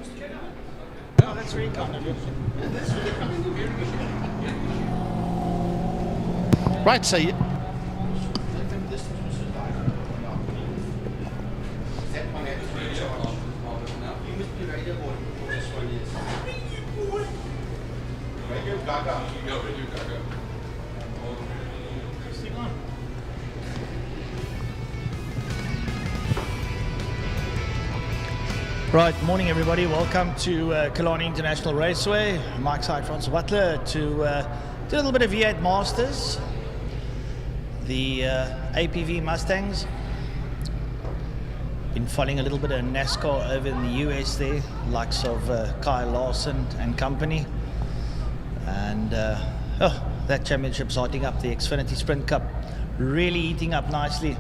Oh, that's very kind of you. Right, so Right, morning everybody. Welcome to Killarney International Raceway. Mike side, Francois Butler, to do a little bit of V8 Masters. The APV Mustangs. Been following a little bit of NASCAR over in the US there, likes of Kyle Larson and company. And that championship's heating up, the Xfinity Sprint Cup, really heating up nicely.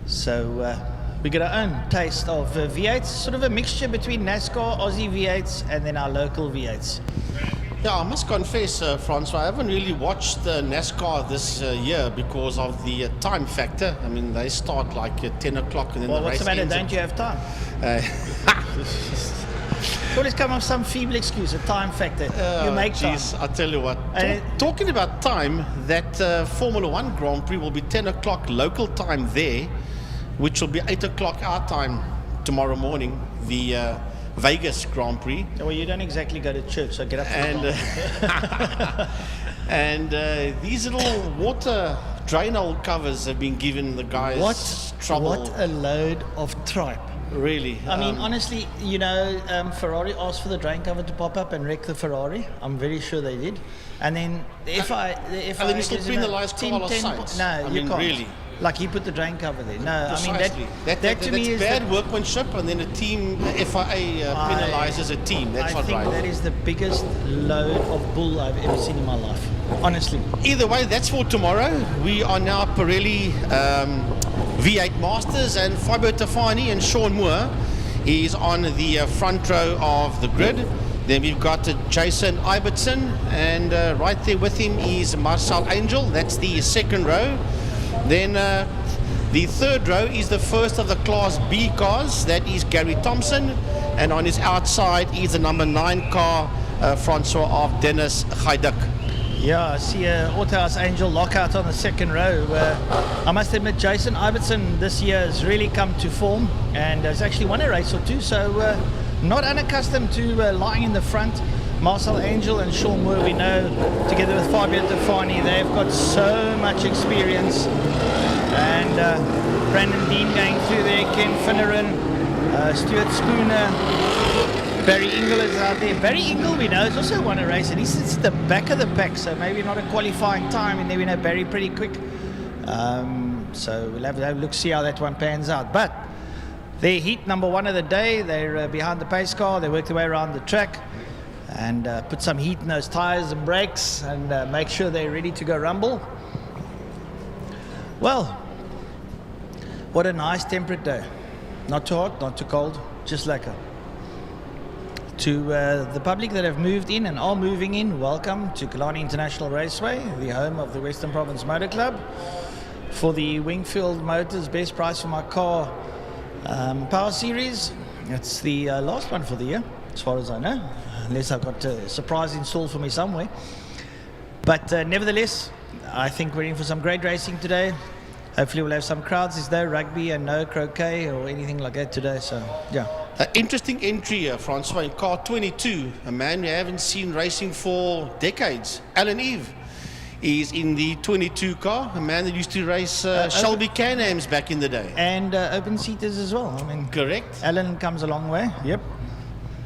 So we get our own taste of V8s, sort of a mixture between NASCAR, Aussie V8s, and then our local V8s. yeah, I must confess, Francois, I haven't really watched NASCAR this year because of the time factor. I mean, they start like at 10 o'clock and then Well, the race what's the matter? ends Don't you have time? at, Always come up with some feeble excuse, a time factor. You make time. I tell you what, talking about time, that Formula One Grand Prix will be 10 o'clock local time there, which will be 8 o'clock our time tomorrow morning, the Vegas Grand Prix. Well, you don't exactly go to church, so get up to and these little water drain hole covers have been giving the guys trouble. What a load of tripe. Really. I mean, honestly, you know, Ferrari asked for the drain cover to pop up and wreck the Ferrari. I'm very sure they did. And then if I then you still penalise Carlos Sainz. No, you can't. Really. Like he put the drain cover there. No, Precisely. I mean that to me is bad workmanship, and then a team, FIA penalises a team. That's not right. I think that is the biggest load of bull I've ever seen in my life. Honestly. Either way, that's for tomorrow. We are now Pirelli V8 Masters, and Fabio Tafani and Sean Moore is on the front row of the grid. Then we've got Jason Ibbotson, and right there with him is Marcel Angel. That's the second row. Then the third row is the first of the Class B cars. That is Gary Thompson, and on his outside is the number 9 car, Francois, of Dennis Hajduk. Yeah, I see Autohouse Angel lockout on the second row. I must admit, Jason Ibbotson this year has really come to form and has actually won a race or two, so not unaccustomed to lying in the front. Marcel Angel and Sean Moore, we know, together with Fabio Tafani, they've got so much experience. And Brandon Dean going through there, Ken Finneran, Stuart Spooner, Barry Ingle is out there. Barry Ingle, we know, has also won a race, and he sits at the back of the pack, so maybe not a qualifying time, and then we know Barry pretty quick. So we'll have a look, see how that one pans out. But they're heat number 1 of the day. They're behind the pace car. They work their way around the track and put some heat in those tires and brakes and make sure they're ready to go rumble. Well, what a nice temperate day. Not too hot, not too cold, just lekker. To the public that have moved in and are moving in, welcome to Killarney International Raceway, the home of the Western Province Motor Club. For the Wingfield Motors Best Price for My Car Power Series, it's the last one for the year, as far as I know, unless I've got a surprise in store for me somewhere. But nevertheless, I think we're in for some great racing today. Hopefully we'll have some crowds. There's no rugby and no croquet or anything like that today, so yeah. Interesting entry, Francois, in car 22, a man we haven't seen racing for decades. Alan Eve is in the 22 car, a man that used to race Shelby Can-Ams back in the day. And open seaters as well. I mean, correct. Alan comes a long way. Yep.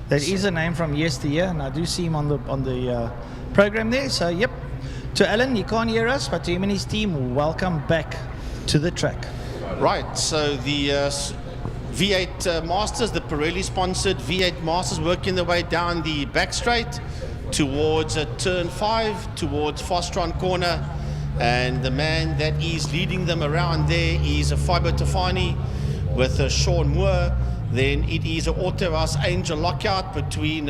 That is a name from yesteryear, and I do see him on the program there. So yep. To Alan, he can't hear us, but to him and his team, welcome back to the track. Right. So the V8 Masters, the Pirelli sponsored V8 Masters, working their way down the back straight towards turn 5, towards Fostron corner, and the man that is leading them around there is Fabio Tafani with Sean Moore. Then it is an Autohouse Angel lockout between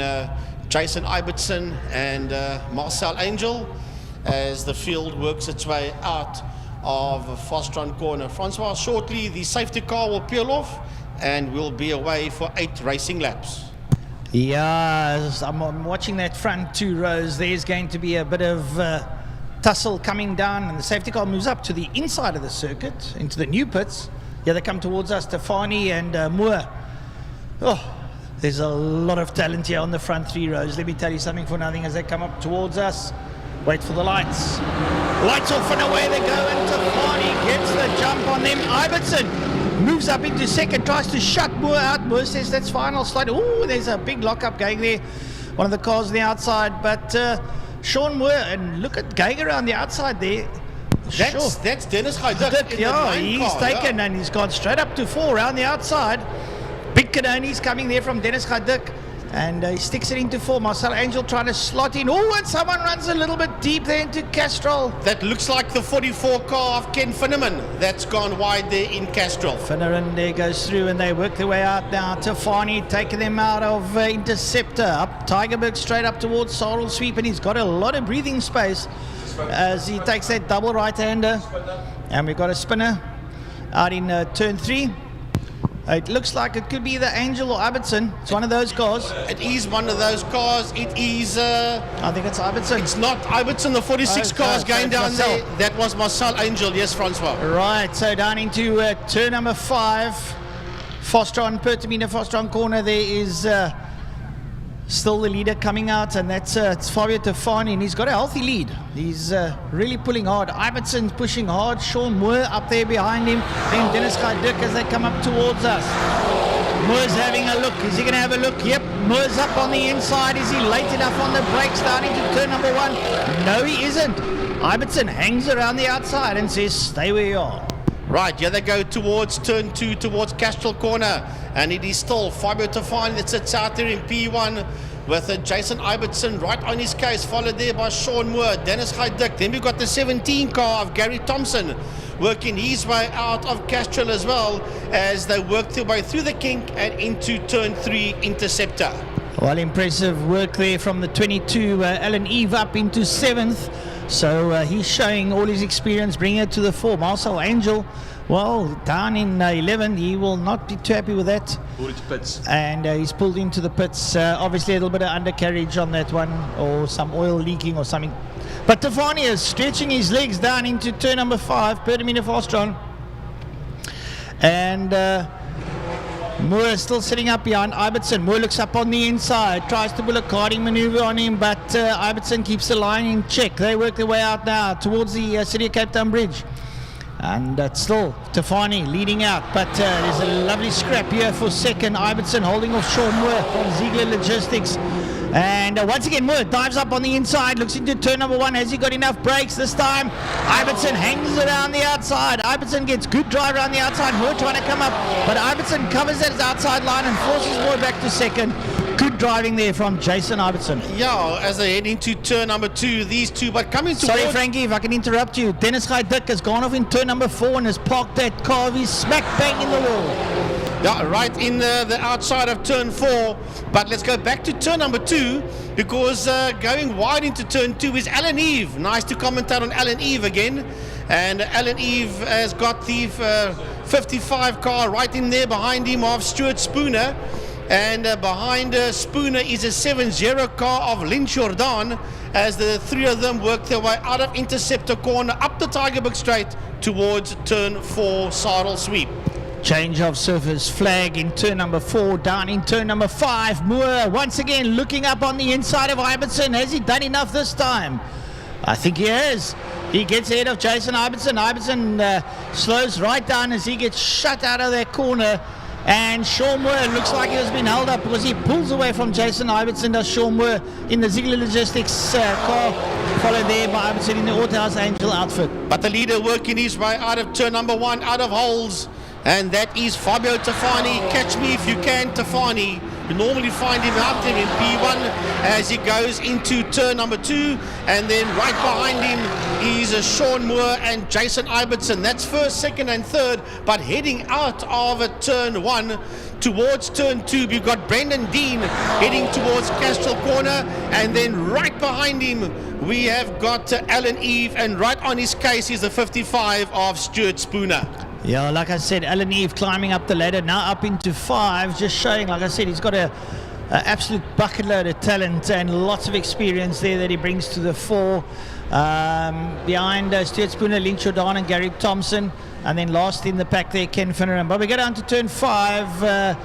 Jason Ibbotson and Marcel Angel as the field works its way out of Fostron corner. Francois, shortly the safety car will peel off and we'll be away for 8 racing laps. Yeah, I'm watching that front 2 rows. There's going to be a bit of tussle coming down, and the safety car moves up to the inside of the circuit, into the new pits. Yeah, they come towards us, Stefani and Moore. Oh, there's a lot of talent here on the front 3 rows. Let me tell you something for nothing as they come up towards us. Wait for the lights. Lights off and away they go, and Stefani gets the jump on them. Iverson moves up into second, tries to shut Moore out. Moore says that's fine, I'll slide. Oh, there's a big lockup going there. One of the cars on the outside, but Sean Moore, and look at Geiger on the outside there. That's Dennis Hajduk. Yeah, he's taken and he's gone straight up to 4 around the outside. Big Canoni's coming there from Dennis Hajduk, and he sticks it into 4. Marcel Angel trying to slot in. Oh, and someone runs a little bit deep there into Castrol. That looks like the 44 car of Ken Finneman that's gone wide there in Castrol. Finneran there goes through, and they work their way out now. Tafani taking them out of Interceptor. Up Tigerberg straight up towards Sorrel Sweep, and he's got a lot of breathing space as he takes that double right-hander. And we've got a spinner out in turn 3. It looks like it could be the Angel or Ibbotson. It's one of those cars. It is one of those cars. It is... I think it's Ibbotson. It's not Ibbotson. The 46 cars going down there. That was Marcel Angel. Yes, Francois. Right, so down into turn number 5. Fostron, Pertamina Fostron corner. There is still the leader coming out, and that's it's Fabio Tafani, and he's got a healthy lead. He's really pulling hard. Ivertson's pushing hard. Sean Moore up there behind him. Then Dennis Hajduk as they come up towards us. Moore's having a look. Is he going to have a look? Yep. Moore's up on the inside. Is he late enough on the brakes down into turn number 1? No, he isn't. Ivertson hangs around the outside and says, stay where you are. Right, yeah, they go towards turn 2, towards Castrol corner, and it is still Fabio Tafani that sits out there in P1 with Jason Ibbotson right on his case, followed there by Sean Moore, Dennis Hajduk. Then we've got the 17 car of Gary Thompson working his way out of Castrol as well as they work their way through the kink and into turn 3 Interceptor. Well, impressive work there from the 22, Alan Eve up into 7th. So he's showing all his experience, bringing it to the 4. Marcel Angel, well, down in 11. He will not be too happy with that. Pulled into pits. And he's pulled into the pits. Obviously a little bit of undercarriage on that one, or some oil leaking or something. But Tafani is stretching his legs down into turn number 5, Pertamina Fostron. And Moore is still sitting up behind Ibbotson. Moore looks up on the inside, tries to pull a carding maneuver on him, but Ibbotson keeps the line in check. They work their way out now towards the City of Cape Town Bridge. And that's still Tafani leading out, but there's a lovely scrap here for second. Ibbotson holding off Sean Moore from Ziegler Logistics. And once again, Moore dives up on the inside, looks into turn number 1. Has he got enough brakes this time? Ibbotson hangs around the outside. Ibbotson gets good drive around the outside. Moore trying to come up, but Ibbotson covers that outside line and forces Moore back to second. Good driving there from Jason Ibbotson. Yeah, as they head into turn number 2, these two, but coming towards... Sorry, Frankie, if I can interrupt you. Dennis Hajduk has gone off in turn number 4 and has parked that car. He's smack bang in the wall. Yeah, right in the outside of turn 4. But let's go back to turn number 2, because going wide into turn 2 is Alan Eve. Nice to commentate on Alan Eve again. And Alan Eve has got the 55 car right in there behind him of Stuart Spooner. And behind Spooner is a 7-0 car of Lynn Jordan, as the 3 of them work their way out of Interceptor corner up the Tigerberg Straight towards turn 4 Sarl Sweep. Change of surface flag in turn number 4, down in turn number 5. Moore once again looking up on the inside of Ibbotson. Has he done enough this time? I think he has. He gets ahead of Jason Ibbotson. Ibbotson slows right down as he gets shut out of that corner. And Sean Moore looks like he has been held up because he pulls away from Jason Ibbotson. Does Sean Moore in the Ziegler Logistics car, followed there by Ibbotson in the Autohouse Angel outfit. But the leader working his way out of turn number 1, out of holes. And that is Fabio Tafani. Catch me if you can, Tafani. You normally find him out there in P1 as he goes into turn number 2. And then right behind him is Sean Moore and Jason Ibbotson. That's first, second and third. But heading out of turn 1 towards turn 2, we've got Brendan Dean heading towards Castrol corner. And then right behind him, we have got Alan Eve. And right on his case is the 55 of Stuart Spooner. Yeah, like I said, Alan Eve climbing up the ladder, now up into 5, just showing, like I said, he's got a Absolute bucket load of talent and lots of experience there that he brings to the fore. Behind Stuart Spooner, Lynch Jordan and Gary Thompson, and then last in the pack there, Ken Finneran. But we go down to turn 5.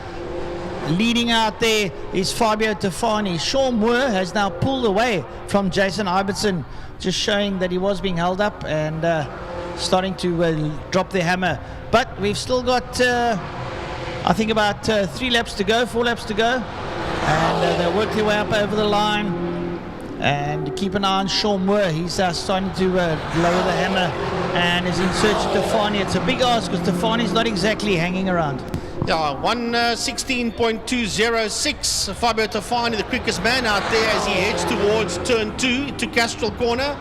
Leading out there is Fabio Tafani. Sean Moore has now pulled away from Jason Ibbotson, just showing that he was being held up and starting to drop the hammer. But we've still got, I think, about 4 laps to go, and they'll work their way up over the line. And keep an eye on Sean Moore. He's starting to lower the hammer and is in search of Tafani. It's a big ask because Tafani's not exactly hanging around. Yeah, 1:16.206. Fabio Tafani, the quickest man out there as he heads towards turn 2 to Castrol Corner.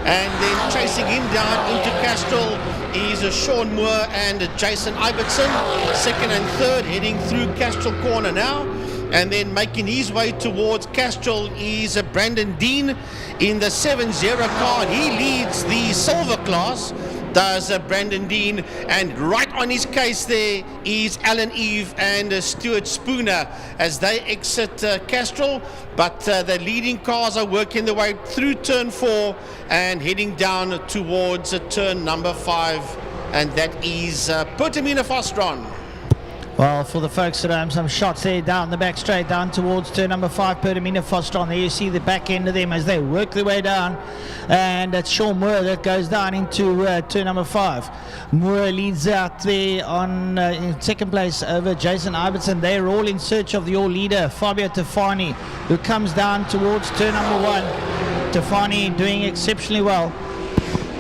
And then chasing him down into Castrol is Sean Moore and Jason Ibbotson. Second and third heading through Castrol Corner now. And then making his way towards Castrol is Brandon Dean in the 7-0 car. He leads the silver class, does Brandon Dean, and right on his case there is Alan Eve and Stuart Spooner as they exit Castrol. But the leading cars are working their way through turn 4 and heading down towards turn number 5, and that is Pertamina Fostron. Well, for the folks at home, some shots there down the back straight, down towards turn number 5, Pertamina Fostron. There you see the back end of them as they work their way down. And it's Sean Moore that goes down into turn number 5. Moore leads out there on in second place over Jason Ibbotson. They're all in search of your leader, Fabio Tafani, who comes down towards turn number 1. Tafani doing exceptionally well.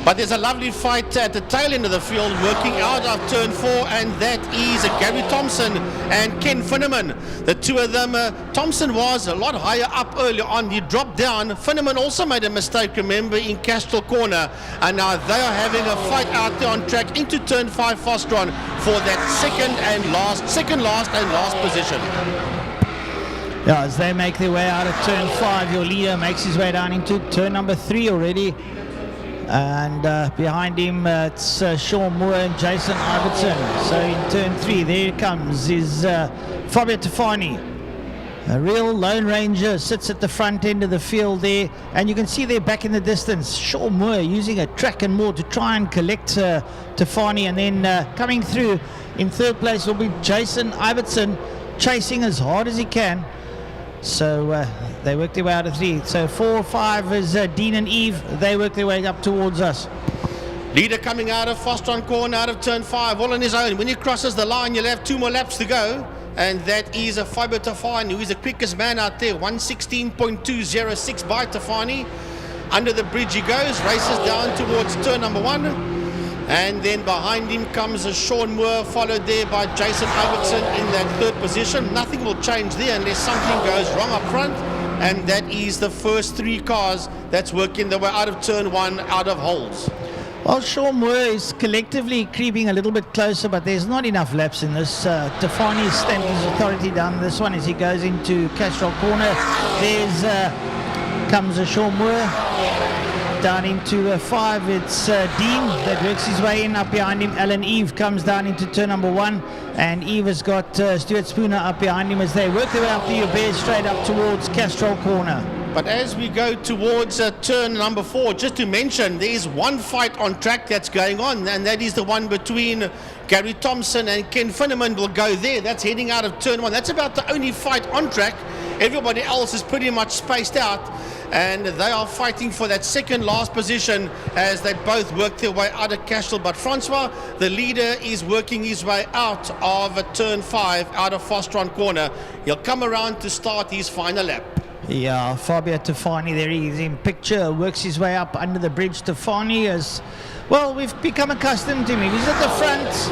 But there's a lovely fight at the tail end of the field working out of turn 4, and that is Gary Thompson and Ken Finneman. The two of them, Thompson was a lot higher up earlier on. He dropped down. Finneman also made a mistake, remember, in Castrol Corner. And now they are having a fight out there on track into turn 5 Fostron for that second last and last position. Yeah, as they make their way out of turn 5, your leader makes his way down into turn number 3 already. And behind him it's Sean Moore and Jason Ibbotson. So in turn 3 there it comes is Fabio Tafani. A real Lone Ranger sits at the front end of the field there, and you can see there back in the distance Sean Moore using a track and more to try and collect Tafani, and then coming through in third place will be Jason Ibbotson, chasing as hard as he can. So they work their way out of 3. So 4, 5 is Dean and Eve. They work their way up towards us. Leader coming out of Fostron Corner, out of turn 5, all on his own. When he crosses the line, you'll have 2 more laps to go. And that is a Fabio Tafani, who is the quickest man out there. 1:16.206 by Tafani. Under the bridge he goes, races down towards turn number 1. And then behind him comes Sean Moore, followed there by Jason Ibbotson in that third position. Nothing will change there unless something goes wrong up front. And that is the first 3 cars that's working their way out of turn 1, out of holes. Well, Sean Moore is collectively creeping a little bit closer, but there's not enough laps in this. Tafani is stamping his authority down this one as he goes into Castrol Corner. There's comes Sean Moore. Down into 5, it's Dean that works his way in. Up behind him, Alan Eve comes down into turn number 1, and Eve has got Stuart Spooner up behind him as they work their way up the Uber straight up towards Castrol Corner. But as we go towards turn number 4, just to mention, there is one fight on track that's going on, and that is the one between Gary Thompson and Ken Finneman will go there. That's heading out of turn 1. That's about the only fight on track. Everybody else is pretty much spaced out, and they are fighting for that second last position as they both work their way out of Castrol. But Francois, the leader, is working his way out of turn 5, out of Fostron Corner. He'll come around to start his final lap. Yeah, Fabio Tafani there, he's in picture, works his way up under the bridge. Tafani is, well, we've become accustomed to him. If he's at the front,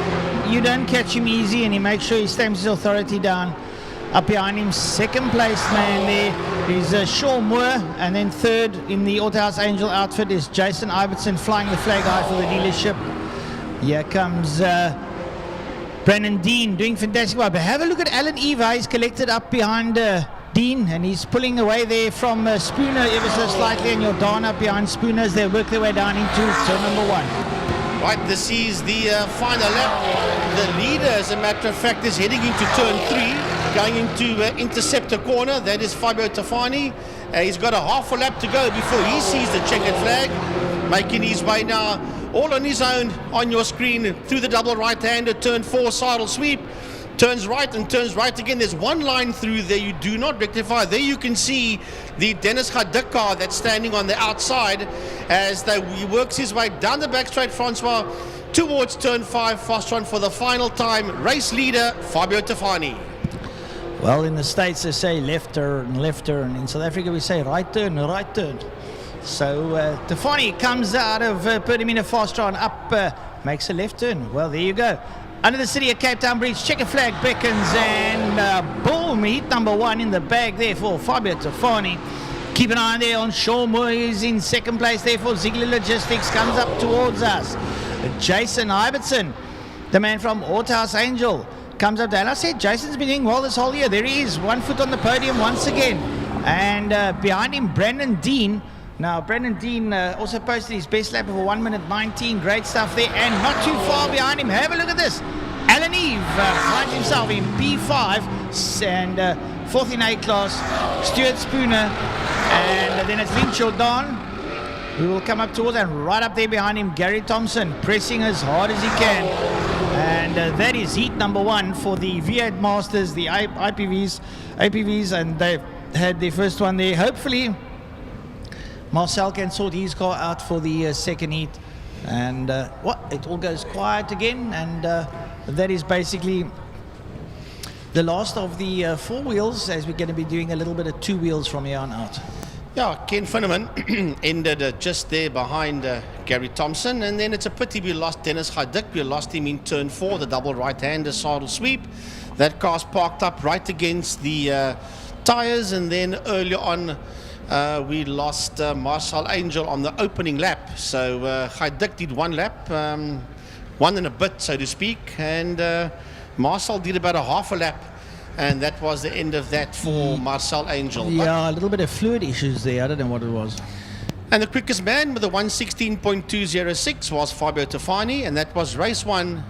you don't catch him easy, and he makes sure he stamps his authority down. Up behind him, second place man there is Sean Moore, and then third in the Autohouse Angel outfit is Jason Ibbotson, flying the flag high for the dealership. Here comes Brandon Dean doing fantastic work. But have a look at Alan Eva. He's collected up behind Dean, and he's pulling away there from Spooner ever so slightly, and Jordan up behind Spooner as they work their way down into turn number 1. Right, this is the final lap. The leader, as a matter of fact, is heading into turn 3. going into Interceptor corner. That is Fabio Tafani. He's got a half a lap to go before he sees the checkered flag, making his way now all on his own on your screen through the double right-hander, turn 4, sidle sweep. Turns right and turns right again. There's one line through there you do not rectify. There you can see the Dennis Gaduk car that's standing on the outside as he works his way down the back straight, Francois, towards turn 5, fast run for the final time. Race leader, Fabio Tafani. Well, in the States they say left turn, and in South Africa we say right turn, right turn. So Tafani comes out of Pertamina fast run up, makes a left turn. Well, there you go. Under the City of Cape Town Bridge, checker flag beckons, and boom, heat number 1 in the bag there for Fabio Tafani. Keep an eye there on Sean Moore, who's in second place there for Ziegler Logistics, comes up towards us. Jason Iverson, the man from Autohouse Angel, comes up there. And I said Jason's been doing well this whole year. There he is, 1 foot on the podium once again. And behind him, Brandon Dean. Now, Brandon Dean also posted his best lap of a 1 minute 19. Great stuff there. And not too far behind him, have a look at this. Alan Eve finds himself in P5 and fourth in A class. Stuart Spooner. And then it's Lynn Jordan, who will come up towards, and right up there behind him, Gary Thompson, pressing as hard as he can. And that is heat number 1 for the V8 Masters, the APVs, and they've had their first one there. Hopefully Marcel can sort his car out for the second heat, and it all goes quiet again, and that is basically the last of the 4 wheels, as we're going to be doing a little bit of 2 wheels from here on out. Yeah, Ken Finneman ended just there behind Gary Thompson, and then it's a pity we lost Dennis Gaduk. We lost him in turn 4, the double right-hander saddle sweep. That car's parked up right against the tyres, and then earlier on we lost Marcel Angel on the opening lap. So Gaduk did 1 lap, 1 and a bit, so to speak, and Marcel did about a half a lap, and that was the end of that for Marcel Angel. Yeah, a little bit of fluid issues there. I don't know what it was. And the quickest man with a 1:16.206 was Fabio Tafani, and that was race 1